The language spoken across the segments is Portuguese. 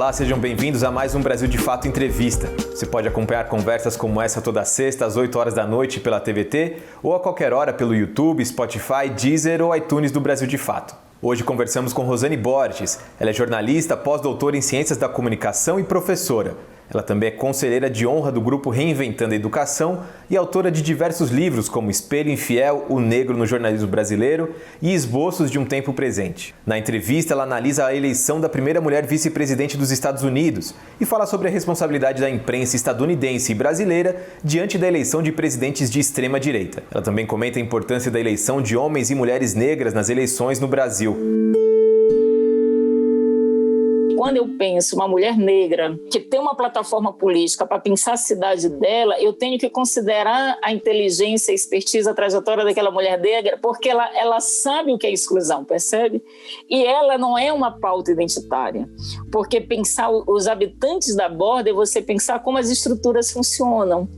Olá, sejam bem-vindos a mais um Brasil de Fato Entrevista. Você pode acompanhar conversas como essa toda sexta às 8 horas da noite pela TVT ou a qualquer hora pelo YouTube, Spotify, Deezer ou iTunes do Brasil de Fato. Hoje conversamos com Rosane Borges. Ela é jornalista, pós-doutora em Ciências da Comunicação e professora. Ela também é conselheira de honra do grupo Reinventando a Educação e autora de diversos livros como Espelho Infiel, O Negro no Jornalismo Brasileiro e Esboços de um Tempo Presente. Na entrevista, ela analisa a eleição da primeira mulher vice-presidente dos Estados Unidos e fala sobre a responsabilidade da imprensa estadunidense e brasileira diante da eleição de presidentes de extrema-direita. Ela também comenta a importância da eleição de homens e mulheres negras nas eleições no Brasil. Quando eu penso uma mulher negra que tem uma plataforma política para pensar a cidade dela, eu tenho que considerar a inteligência, a expertise, a trajetória daquela mulher negra, porque ela sabe o que é exclusão, percebe? E ela não é uma pauta identitária, porque pensar os habitantes da borda é você pensar como as estruturas funcionam.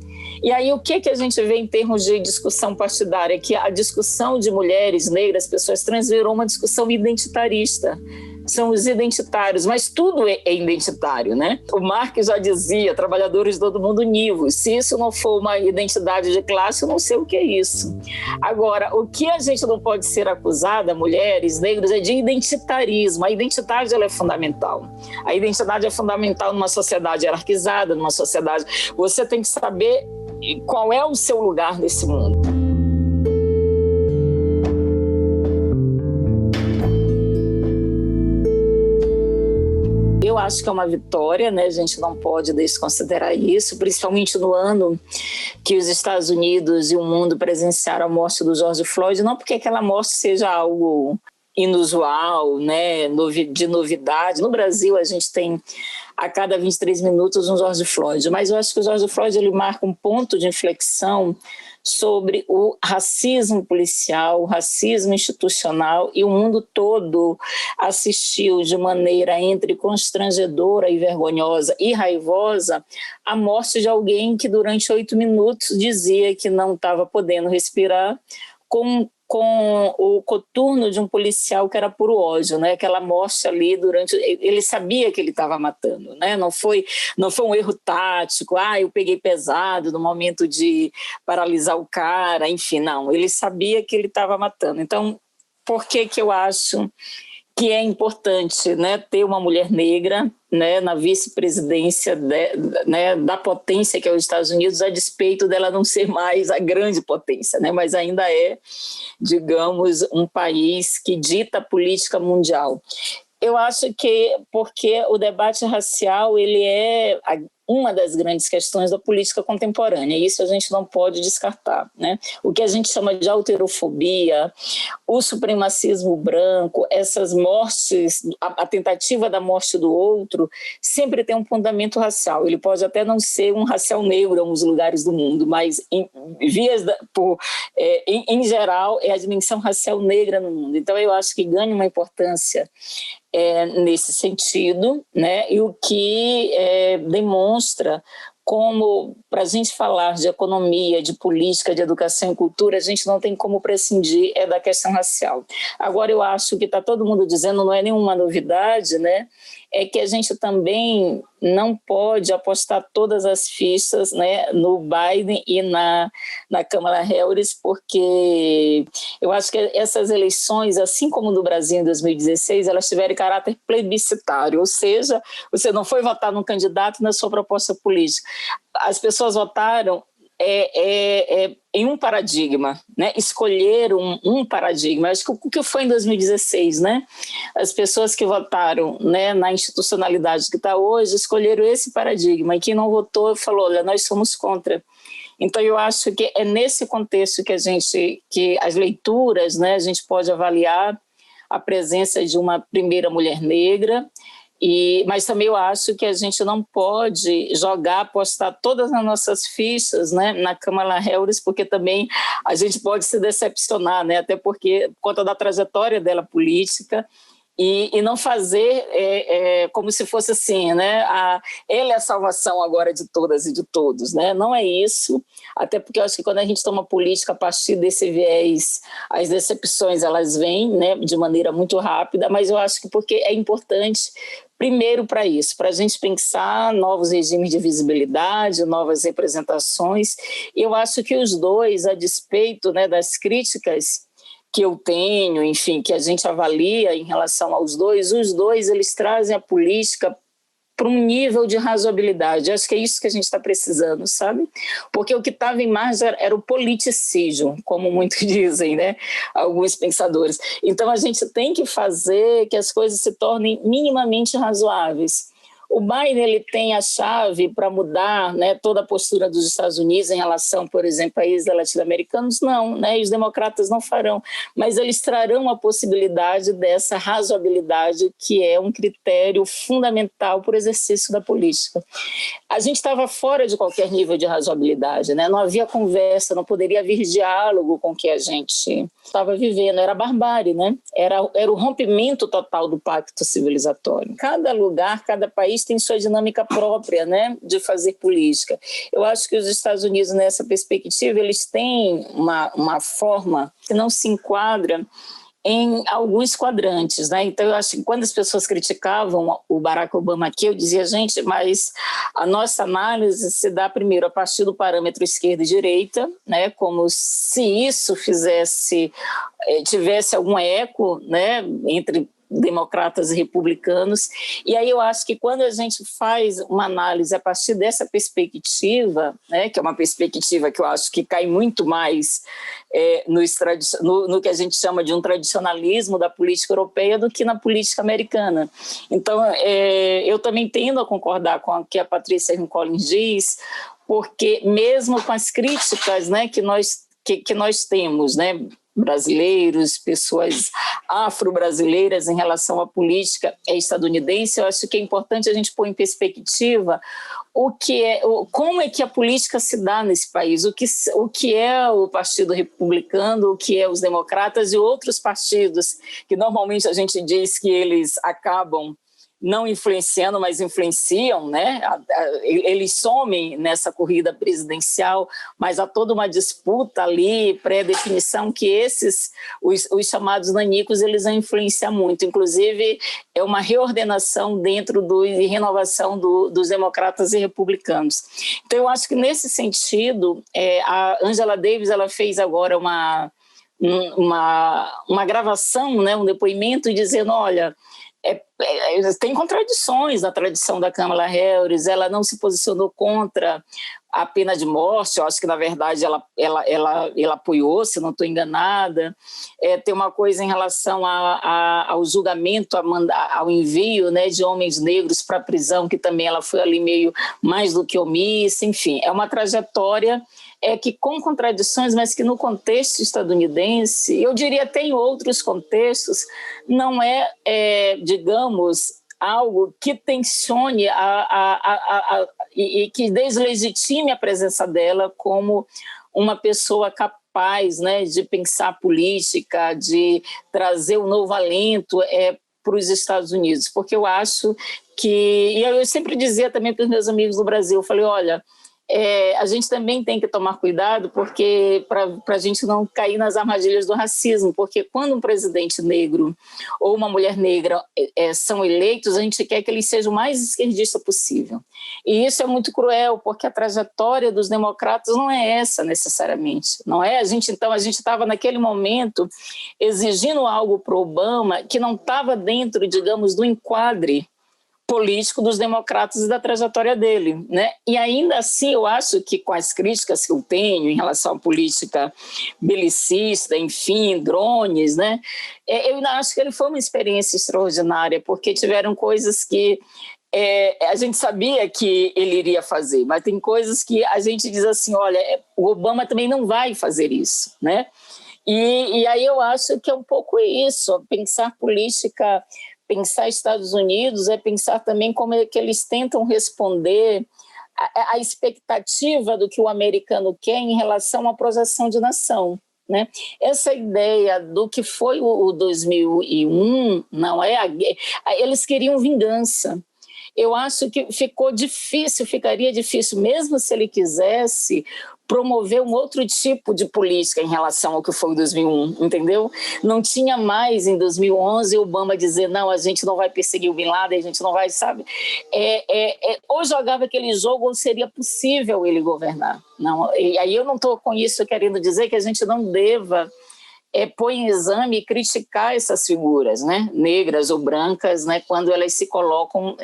E aí o que a gente vê em termos de discussão partidária? Que a discussão de mulheres negras, pessoas trans, virou uma discussão identitarista. São os identitários, mas tudo é identitário, né? O Marx já dizia, trabalhadores de todo mundo univos. Se isso não for uma identidade de classe, eu não sei o que é isso. Agora, o que a gente não pode ser acusada, mulheres, negros, é de identitarismo. A identidade ela é fundamental. A identidade é fundamental numa sociedade hierarquizada, numa sociedade... Você tem que saber qual é o seu lugar nesse mundo. Eu acho que é uma vitória, né? A gente não pode desconsiderar isso, principalmente no ano que os Estados Unidos e o mundo presenciaram a morte do George Floyd, não porque aquela morte seja algo inusual, né? De novidade. No Brasil, a gente tem a cada 23 minutos um George Floyd, mas eu acho que o George Floyd ele marca um ponto de inflexão sobre o racismo policial, o racismo institucional, e o mundo todo assistiu de maneira entre constrangedora e vergonhosa e raivosa a morte de alguém que durante 8 minutos dizia que não estava podendo respirar, com o coturno de um policial que era puro ódio, né? Aquela morte ali durante... Ele sabia que ele estava matando, né? Não foi um erro tático, eu peguei pesado no momento de paralisar o cara, enfim, não. Ele sabia que ele estava matando. Então, por que eu acho que é importante, né, ter uma mulher negra, né, na vice-presidência da potência que é os Estados Unidos, a despeito dela não ser mais a grande potência, né, mas ainda é, digamos, um país que dita a política mundial. Eu acho que porque o debate racial ele é uma das grandes questões da política contemporânea, e isso a gente não pode descartar, né? O que a gente chama de alterofobia, o supremacismo branco, essas mortes, a tentativa da morte do outro, sempre tem um fundamento racial. Ele pode até não ser um racial negro em alguns lugares do mundo, mas em geral é a dimensão racial negra no mundo. Então eu acho que ganha uma importância nesse sentido, né? E o que demonstra como, para a gente falar de economia, de política, de educação e cultura, a gente não tem como prescindir da questão racial. Agora, eu acho que está todo mundo dizendo, não é nenhuma novidade, né? É que a gente também não pode apostar todas as fichas, né, no Biden e na Kamala Harris, porque eu acho que essas eleições, assim como no Brasil em 2016, elas tiveram caráter plebiscitário, ou seja, você não foi votar num candidato na sua proposta política. As pessoas votaram em um paradigma, né? Escolheram um paradigma. Acho que o que foi em 2016, né? As pessoas que votaram, né, na institucionalidade que está hoje escolheram esse paradigma, e quem não votou falou, olha, nós somos contra. Então eu acho que é nesse contexto que as leituras, né, a gente pode avaliar a presença de uma primeira mulher negra. Mas também eu acho que a gente não pode apostar todas as nossas fichas, né, na Kamala Harris, porque também a gente pode se decepcionar, né, até porque, por conta da trajetória dela política, e não fazer como se fosse assim, né? Ela é a salvação agora de todas e de todos, né? Não é isso, até porque eu acho que quando a gente toma política a partir desse viés, as decepções elas vêm, né, de maneira muito rápida, mas eu acho que porque é importante primeiro para isso, para a gente pensar novos regimes de visibilidade, novas representações. Eu acho que os dois, a despeito, né, das críticas que eu tenho, enfim, que a gente avalia em relação aos dois, os dois eles trazem a política para um nível de razoabilidade. Acho que é isso que a gente está precisando, sabe? Porque o que estava em margem era o politicismo, como muitos dizem, né? Alguns pensadores. Então, a gente tem que fazer que as coisas se tornem minimamente razoáveis. O Biden ele tem a chave para mudar, né, toda a postura dos Estados Unidos em relação, por exemplo, a países latino-americanos? Não, né, e os democratas não farão, mas eles trarão a possibilidade dessa razoabilidade que é um critério fundamental para o exercício da política. A gente estava fora de qualquer nível de razoabilidade, né? Não havia conversa, não poderia haver diálogo com o que a gente estava vivendo, era barbárie, né? Era o rompimento total do pacto civilizatório. Cada lugar, cada país tem sua dinâmica própria, né, de fazer política. Eu acho que os Estados Unidos, nessa perspectiva, eles têm uma forma que não se enquadra em alguns quadrantes, né? Então, eu acho que quando as pessoas criticavam o Barack Obama aqui, eu dizia, gente, mas a nossa análise se dá primeiro a partir do parâmetro esquerda e direita, né? Como se isso tivesse algum eco, né, entre democratas e republicanos. E aí eu acho que quando a gente faz uma análise a partir dessa perspectiva, né, que é uma perspectiva que eu acho que cai muito mais no que a gente chama de um tradicionalismo da política europeia do que na política americana. Então, eu também tendo a concordar com o que a Patrícia Collins diz, porque mesmo com as críticas, né, que nós temos, né, brasileiros, pessoas afro-brasileiras em relação à política estadunidense, eu acho que é importante a gente pôr em perspectiva como é que a política se dá nesse país, o que é o Partido Republicano, o que é os democratas e outros partidos, que normalmente a gente diz que eles acabam não influenciando, mas influenciam, né? Eles somem nessa corrida presidencial, mas há toda uma disputa ali, pré-definição que os chamados nanicos, eles vão influenciar muito. Inclusive, é uma reordenação dentro e renovação dos democratas e republicanos. Então, eu acho que nesse sentido, a Angela Davis, ela fez agora uma gravação, né? Um depoimento dizendo, olha, tem contradições na tradição da Kamala Harris, ela não se posicionou contra a pena de morte, eu acho que, na verdade, ela apoiou, se não estou enganada. Tem uma coisa em relação ao julgamento, ao envio, né, de homens negros para a prisão, que também ela foi ali meio mais do que omissa, enfim, é uma trajetória que com contradições, mas que no contexto estadunidense, eu diria até em outros contextos, não digamos, algo que tensione e que deslegitime a presença dela como uma pessoa capaz, né, de pensar política, de trazer um novo alento para os Estados Unidos. Porque eu acho que... E eu sempre dizia também para os meus amigos do Brasil, eu falei, olha... a gente também tem que tomar cuidado porque para a gente não cair nas armadilhas do racismo, porque quando um presidente negro ou uma mulher negra são eleitos, a gente quer que eles sejam o mais esquerdista possível. E isso é muito cruel, porque a trajetória dos democratas não é essa necessariamente. Não é? Então a gente estava naquele momento exigindo algo para o Obama que não estava dentro, digamos, do enquadre político dos democratas e da trajetória dele, né? E ainda assim eu acho que com as críticas que eu tenho em relação à política belicista, enfim, drones, né? Eu ainda acho que ele foi uma experiência extraordinária, porque tiveram coisas que a gente sabia que ele iria fazer, mas tem coisas que a gente diz assim, olha, o Obama também não vai fazer isso, né? E aí eu acho que é um pouco isso, pensar política... Pensar Estados Unidos é pensar também como é que eles tentam responder à expectativa do que o americano quer em relação à projeção de nação, né? Essa ideia do que foi o 2001, não é? Eles queriam vingança. eu acho que ficaria difícil, mesmo se ele quisesse promover um outro tipo de política em relação ao que foi em 2001, entendeu? Não tinha mais, em 2011, Obama dizer, não, a gente não vai perseguir o Bin Laden, a gente não vai, sabe? Ou jogava aquele jogo, ou seria possível ele governar. Não, e aí eu não estou com isso querendo dizer que a gente não deva pôr em exame e criticar essas figuras, né, negras ou brancas, né, quando elas se colocam,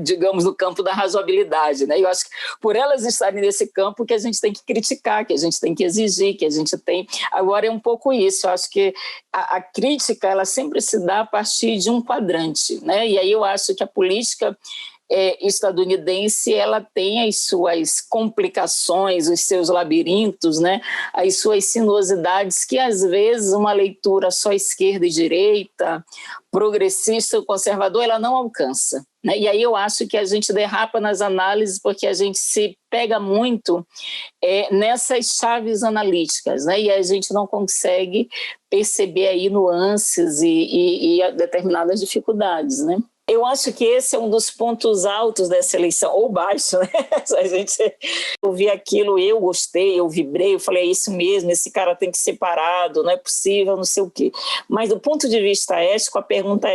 digamos, no campo da razoabilidade, né? Eu acho que por elas estarem nesse campo que a gente tem que criticar, que a gente tem que exigir, que a gente tem... Agora é um pouco isso, eu acho que a crítica ela sempre se dá a partir de um quadrante, né? E aí eu acho que a política estadunidense ela tem as suas complicações, os seus labirintos, né? As suas sinuosidades que às vezes uma leitura só esquerda e direita, progressista ou conservador, ela não alcança, né? E aí eu acho que a gente derrapa nas análises porque a gente se pega muito nessas chaves analíticas, né? E a gente não consegue perceber aí nuances e determinadas dificuldades, né? Eu acho que esse é um dos pontos altos dessa eleição, ou baixo, né? A gente ouvi aquilo, eu gostei, eu vibrei, eu falei, é isso mesmo, esse cara tem que ser parado, não é possível, não sei o quê. Mas do ponto de vista ético, a pergunta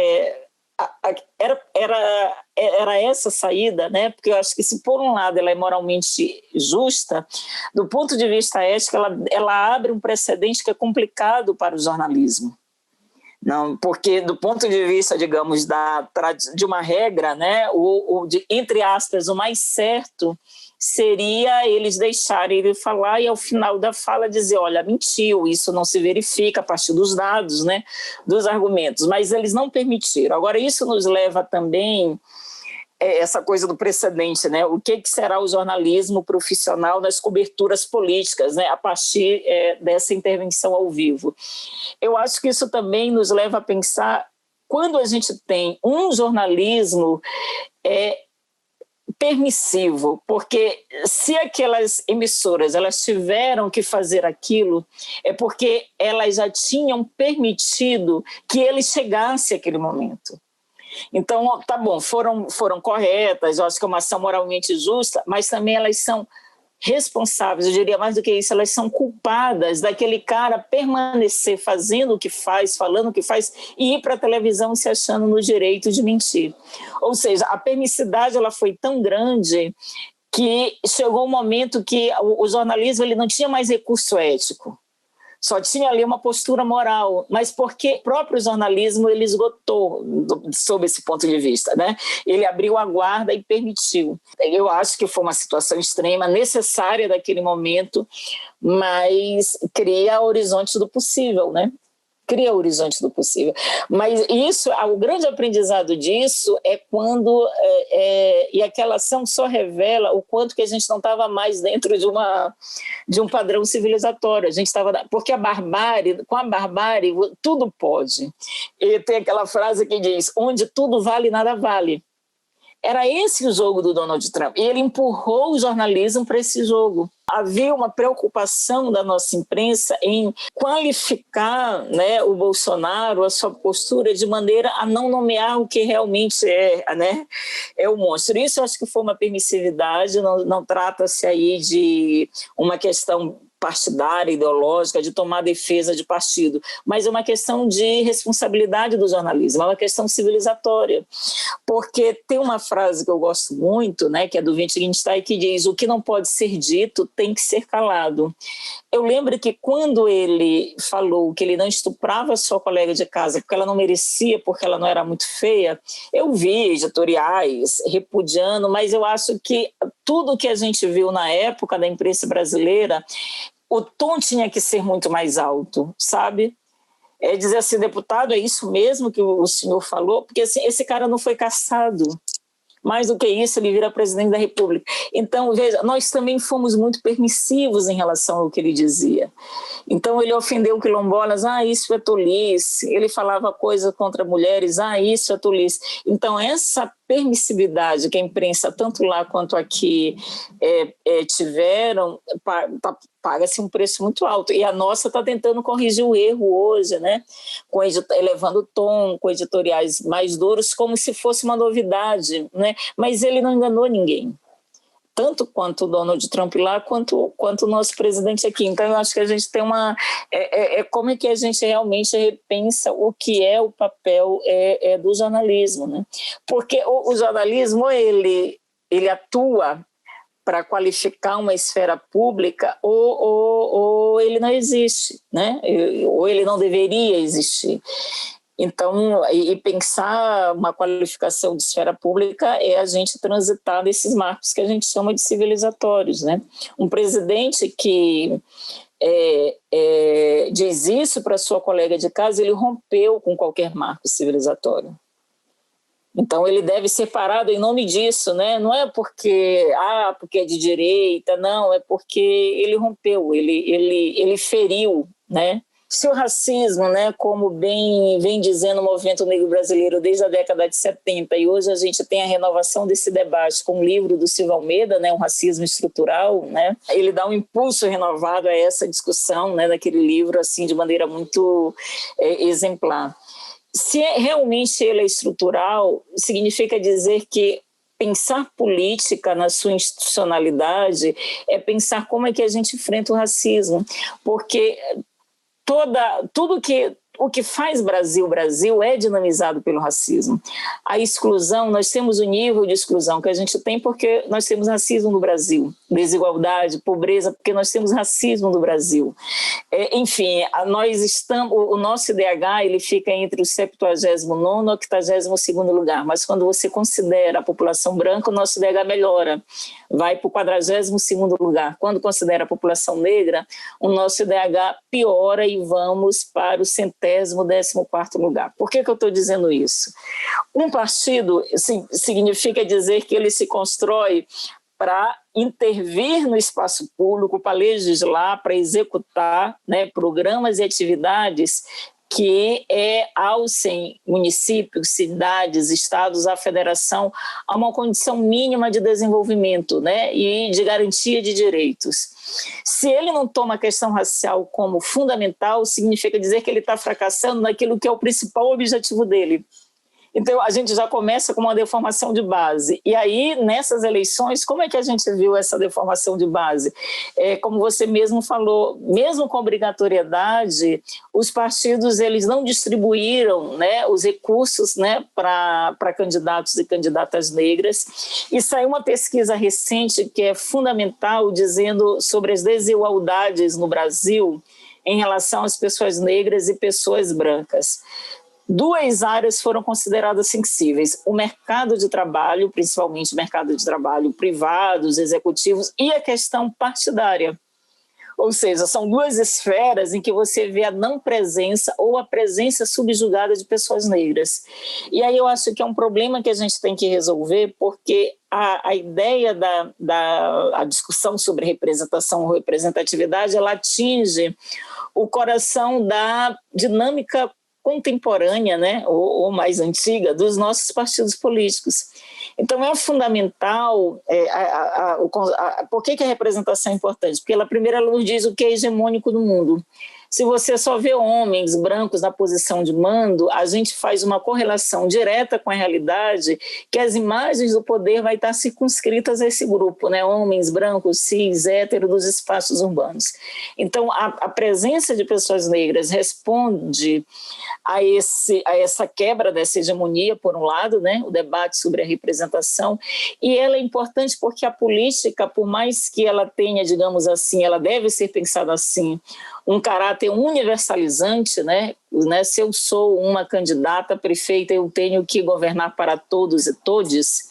era essa saída, né? Porque eu acho que se por um lado ela é moralmente justa, do ponto de vista ético ela abre um precedente que é complicado para o jornalismo. Não, porque do ponto de vista, digamos, de uma regra, né, entre aspas, o mais certo seria eles deixarem ele falar e ao final da fala dizer, olha, mentiu, isso não se verifica a partir dos dados, né, dos argumentos, mas eles não permitiram. Agora, isso nos leva também essa coisa do precedente, né? O que será o jornalismo profissional nas coberturas políticas, né? A partir dessa intervenção ao vivo. Eu acho que isso também nos leva a pensar, quando a gente tem um jornalismo permissivo, porque se aquelas emissoras elas tiveram que fazer aquilo, é porque elas já tinham permitido que ele chegasse àquele momento. Então, tá bom, foram corretas, eu acho que é uma ação moralmente justa, mas também elas são responsáveis, eu diria mais do que isso, elas são culpadas daquele cara permanecer fazendo o que faz, falando o que faz e ir para a televisão se achando no direito de mentir. Ou seja, a permissividade ela foi tão grande que chegou um momento que o jornalismo ele não tinha mais recurso ético. Só tinha ali uma postura moral, mas porque o próprio jornalismo ele esgotou sob esse ponto de vista, né? Ele abriu a guarda e permitiu. Eu acho que foi uma situação extrema, necessária daquele momento, mas cria horizontes do possível, né? Cria o horizonte do possível. Mas isso, o grande aprendizado disso é quando e aquela ação só revela o quanto que a gente não estava mais dentro de um padrão civilizatório. A gente estava, porque com a barbárie tudo pode. E tem aquela frase que diz, onde tudo vale, nada vale. Era esse o jogo do Donald Trump. E ele empurrou o jornalismo para esse jogo. Havia uma preocupação da nossa imprensa em qualificar, né, o Bolsonaro, a sua postura, de maneira a não nomear o que realmente né, é o monstro. Isso eu acho que foi uma permissividade, não trata-se aí de uma questão partidária, ideológica, de tomar defesa de partido, mas é uma questão de responsabilidade do jornalismo, é uma questão civilizatória, porque tem uma frase que eu gosto muito, né, que é do Wittgenstein, que diz, o que não pode ser dito tem que ser calado. Eu lembro que quando ele falou que ele não estuprava sua colega de casa porque ela não merecia, porque ela não era muito feia, eu vi editoriais repudiando, mas eu acho que tudo que a gente viu na época da imprensa brasileira, o tom tinha que ser muito mais alto, sabe? Dizer assim, deputado, é isso mesmo que o senhor falou? Porque assim, esse cara não foi cassado. Mais do que isso, ele vira presidente da República. Então, veja, nós também fomos muito permissivos em relação ao que ele dizia. Então, ele ofendeu quilombolas, isso é tolice. Ele falava coisa contra mulheres, isso é tolice. Então, essa permissividade que a imprensa, tanto lá quanto aqui, tiveram, paga-se um preço muito alto. E a nossa está tentando corrigir o erro hoje, né? Elevando o tom, com editoriais mais duros, como se fosse uma novidade, né? Mas ele não enganou ninguém, tanto quanto o Donald Trump lá, quanto o nosso presidente aqui. Então, eu acho que a gente tem como é que a gente realmente repensa o que é o papel do jornalismo, né? Porque o jornalismo, ele atua para qualificar uma esfera pública ou ele não existe, né? Ou ele não deveria existir. Então, e pensar uma qualificação de esfera pública é a gente transitar nesses marcos que a gente chama de civilizatórios, né? Um presidente que diz isso para sua colega de casa, ele rompeu com qualquer marco civilizatório. Então, ele deve ser parado em nome disso, né? Não é porque é de direita, não, é porque ele rompeu, ele feriu, né? Se o racismo, né, como bem vem dizendo o movimento negro brasileiro desde a década de 70, e hoje a gente tem a renovação desse debate com o livro do Silva Almeida, né, um racismo estrutural, né, ele dá um impulso renovado a essa discussão, né, daquele livro assim, de maneira muito exemplar. Se realmente ele é estrutural, significa dizer que pensar política na sua institucionalidade é pensar como é que a gente enfrenta o racismo, porque o que faz Brasil é dinamizado pelo racismo. A exclusão, nós temos o nível de exclusão que a gente tem porque nós temos racismo no Brasil, desigualdade, pobreza, porque nós temos racismo no Brasil. Enfim, o nosso IDH ele fica entre o 79º e o 82º lugar, mas quando você considera a população branca, o nosso IDH melhora, vai para o 42º lugar. Quando considera a população negra, o nosso IDH piora e vamos para o 114º lugar. Por que eu estou dizendo isso? Um partido significa dizer que ele se constrói para intervir no espaço público, para legislar, para executar, né, programas e atividades que alcem municípios, cidades, estados, a federação a uma condição mínima de desenvolvimento, né, e de garantia de direitos. Se ele não toma a questão racial como fundamental, significa dizer que ele está fracassando naquilo que é o principal objetivo dele. Então, a gente já começa com uma deformação de base. E aí, nessas eleições, como é que a gente viu essa deformação de base? Como você mesmo falou, mesmo com obrigatoriedade, os partidos eles não distribuíram, né, os recursos, né, para candidatos e candidatas negras. E saiu uma pesquisa recente que é fundamental, dizendo sobre as desigualdades no Brasil em relação às pessoas negras e pessoas brancas. 2 áreas foram consideradas sensíveis: o mercado de trabalho, principalmente o mercado de trabalho privados, executivos, e a questão partidária. Ou seja, são 2 esferas em que você vê a não presença ou a presença subjugada de pessoas negras. E aí eu acho que é um problema que a gente tem que resolver, porque a ideia da discussão sobre representação ou representatividade, ela atinge o coração da dinâmica contemporânea, né, ou mais antiga, dos nossos partidos políticos. Então, é fundamental, por que a representação é importante? Porque ela, primeiro, ela nos diz o que é hegemônico no mundo. Se você só vê homens brancos na posição de mando, a gente faz uma correlação direta com a realidade que as imagens do poder vai estar circunscritas a esse grupo, né? Homens brancos, cis, héteros dos espaços urbanos. Então, a presença de pessoas negras responde a essa quebra dessa hegemonia, por um lado, né? O debate sobre a representação, e ela é importante porque a política, por mais que ela tenha, digamos assim, ela deve ser pensada assim, um caráter universalizante, né? Se eu sou uma candidata a prefeita, eu tenho que governar para todos e todes,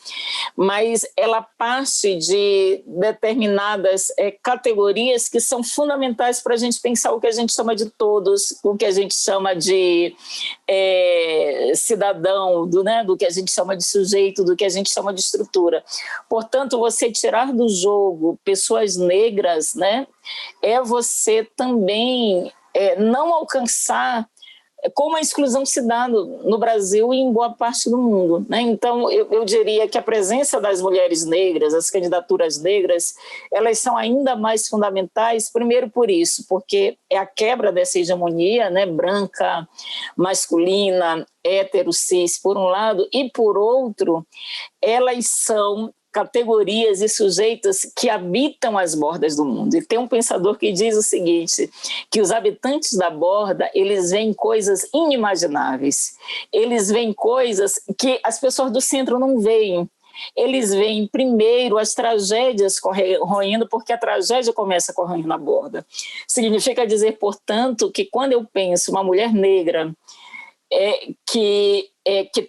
mas ela parte de determinadas categorias que são fundamentais para a gente pensar o que a gente chama de todos, o que a gente chama de cidadão, do que a gente chama de sujeito, do que a gente chama de estrutura. Portanto, você tirar do jogo pessoas negras, né, é você também não alcançar como a exclusão se dá no Brasil e em boa parte do mundo, né? Então, eu diria que a presença das mulheres negras, as candidaturas negras, elas são ainda mais fundamentais, primeiro por isso, porque é a quebra dessa hegemonia, né, branca, masculina, hétero, cis, por um lado, e por outro, elas são categorias e sujeitos que habitam as bordas do mundo. E tem um pensador que diz o seguinte, que os habitantes da borda, eles veem coisas inimagináveis, eles veem coisas que as pessoas do centro não veem. Eles veem primeiro as tragédias corroendo, porque a tragédia começa correndo na borda. Significa dizer, portanto, que quando eu penso uma mulher negra que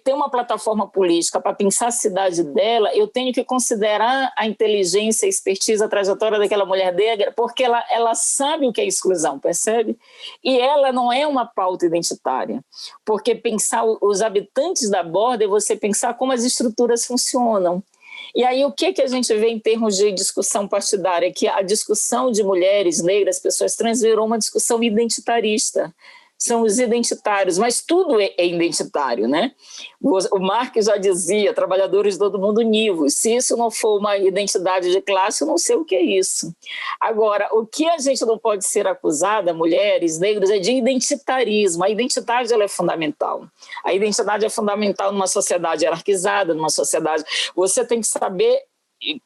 tem uma plataforma política para pensar a cidade dela, eu tenho que considerar a inteligência, a expertise, a trajetória daquela mulher negra, porque ela sabe o que é exclusão, percebe? E ela não é uma pauta identitária, porque pensar os habitantes da borda é você pensar como as estruturas funcionam. E aí o que a gente vê em termos de discussão partidária? Que a discussão de mulheres negras, pessoas trans, virou uma discussão identitarista. São os identitários, mas tudo é identitário, né? O Marx já dizia, trabalhadores todo mundo univos. Se isso não for uma identidade de classe, eu não sei o que é isso. Agora, o que a gente não pode ser acusada, mulheres, negros, é de identitarismo. A identidade ela é fundamental. A identidade é fundamental numa sociedade hierarquizada, numa sociedade... Você tem que saber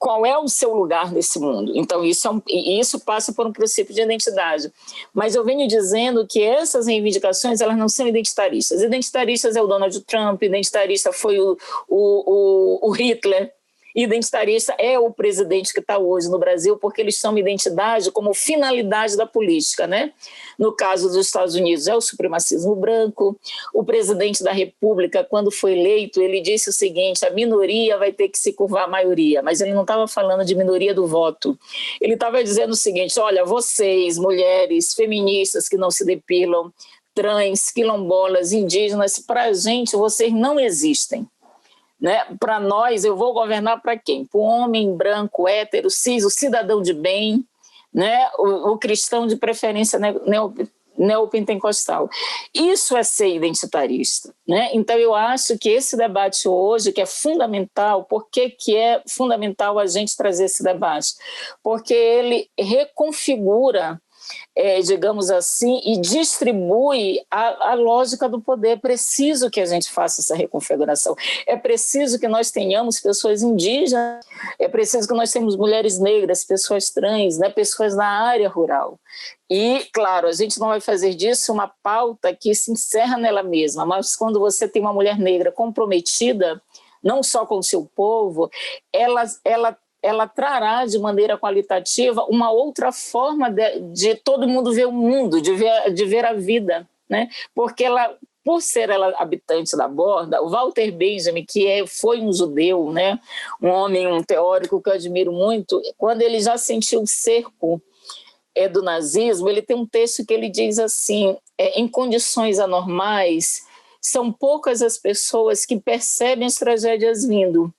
qual é o seu lugar nesse mundo. Então, isso passa por um princípio de identidade. Mas eu venho dizendo que essas reivindicações elas não são identitaristas. Identitaristas é o Donald Trump, identitarista foi o Hitler, identitarista é o presidente que está hoje no Brasil, porque eles chamam identidade como finalidade da política, né? No caso dos Estados Unidos é o supremacismo branco. O presidente da República, quando foi eleito, ele disse o seguinte: a minoria vai ter que se curvar à maioria, mas ele não estava falando de minoria do voto. Ele estava dizendo o seguinte: olha, vocês, mulheres, feministas que não se depilam, trans, quilombolas, indígenas, para a gente vocês não existem. Né? Para nós, eu vou governar para quem? Para o homem branco, hétero, cis, o cidadão de bem, né? o cristão de preferência neopentecostal. Isso é ser identitarista. Né? Então, eu acho que esse debate hoje, que é fundamental, por que é fundamental a gente trazer esse debate? Porque ele reconfigura, digamos assim, e distribui a lógica do poder. É preciso que a gente faça essa reconfiguração. É preciso que nós tenhamos pessoas indígenas, é preciso que nós tenhamos mulheres negras, pessoas trans, né, pessoas na área rural. E, claro, a gente não vai fazer disso uma pauta que se encerra nela mesma, mas quando você tem uma mulher negra comprometida, não só com o seu povo, ela trará de maneira qualitativa uma outra forma de todo mundo ver o mundo, de ver a vida, né? Porque por ser ela habitante da borda, o Walter Benjamin, que foi um judeu, né? Um homem, um teórico que eu admiro muito, quando ele já sentiu o cerco do nazismo, ele tem um texto que ele diz assim: em condições anormais, são poucas as pessoas que percebem as tragédias vindo.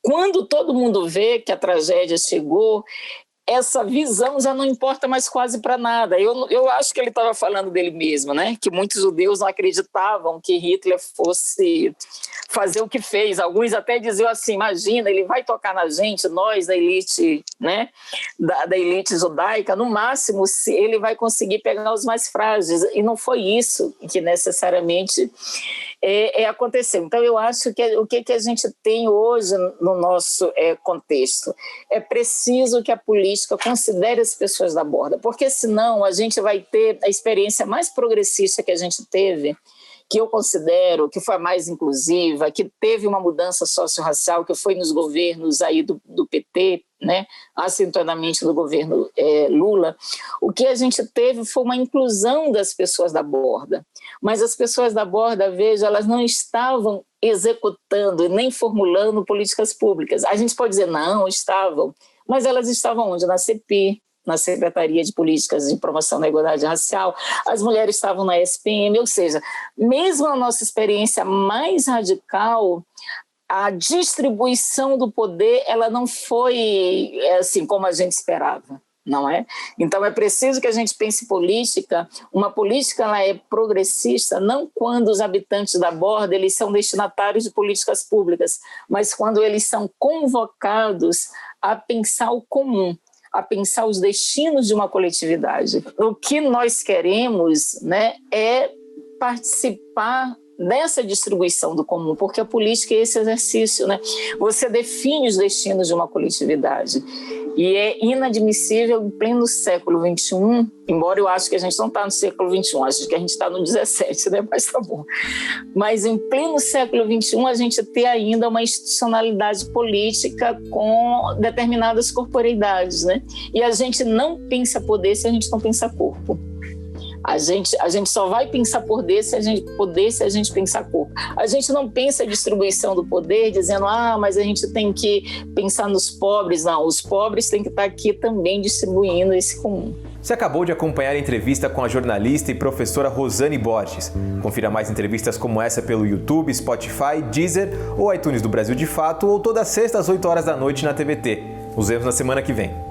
Quando todo mundo vê que a tragédia chegou, essa visão já não importa mais quase para nada. Eu acho que ele estava falando dele mesmo, né? Que muitos judeus não acreditavam que Hitler fosse fazer o que fez. Alguns até diziam assim: imagina, ele vai tocar na gente, nós da elite, né? da elite judaica, no máximo ele vai conseguir pegar os mais frágeis. E não foi isso que necessariamente aconteceu. Então, eu acho que o que a gente tem hoje no nosso contexto? É preciso que a política considere as pessoas da borda, porque senão a gente vai ter a experiência mais progressista que a gente teve, que eu considero que foi a mais inclusiva, que teve uma mudança socio-racial, que foi nos governos aí do PT, né, acentuadamente do governo Lula. O que a gente teve foi uma inclusão das pessoas da borda, mas as pessoas da borda, veja, elas não estavam executando nem formulando políticas públicas. A gente pode dizer, não, estavam, mas elas estavam onde? Na CEPI, na Secretaria de Políticas de Promoção da Igualdade Racial, as mulheres estavam na SPM, ou seja, mesmo a nossa experiência mais radical, a distribuição do poder ela não foi assim como a gente esperava. não é? Então é preciso que a gente pense política. Uma política ela é progressista não quando os habitantes da borda eles são destinatários de políticas públicas, mas quando eles são convocados a pensar o comum, a pensar os destinos de uma coletividade. O que nós queremos, né, é participar dessa distribuição do comum, porque a política é esse exercício, né? Você define os destinos de uma coletividade. E é inadmissível em pleno século XXI, embora eu acho que a gente não está no século XXI, acho que a gente está no XVII, né? Mas tá bom. Mas em pleno século XXI a gente ter ainda uma institucionalidade política com determinadas corporeidades, né? E a gente não pensa poder se a gente não pensa corpo. A gente só vai pensar poder se a gente pensar corpo. A gente não pensa a distribuição do poder dizendo, mas a gente tem que pensar nos pobres. Não, os pobres têm que estar aqui também distribuindo esse comum. Você acabou de acompanhar a entrevista com a jornalista e professora Rosane Borges. Confira mais entrevistas como essa pelo YouTube, Spotify, Deezer ou iTunes do Brasil de Fato ou toda sexta às 8 horas da noite na TVT. Nos vemos na semana que vem.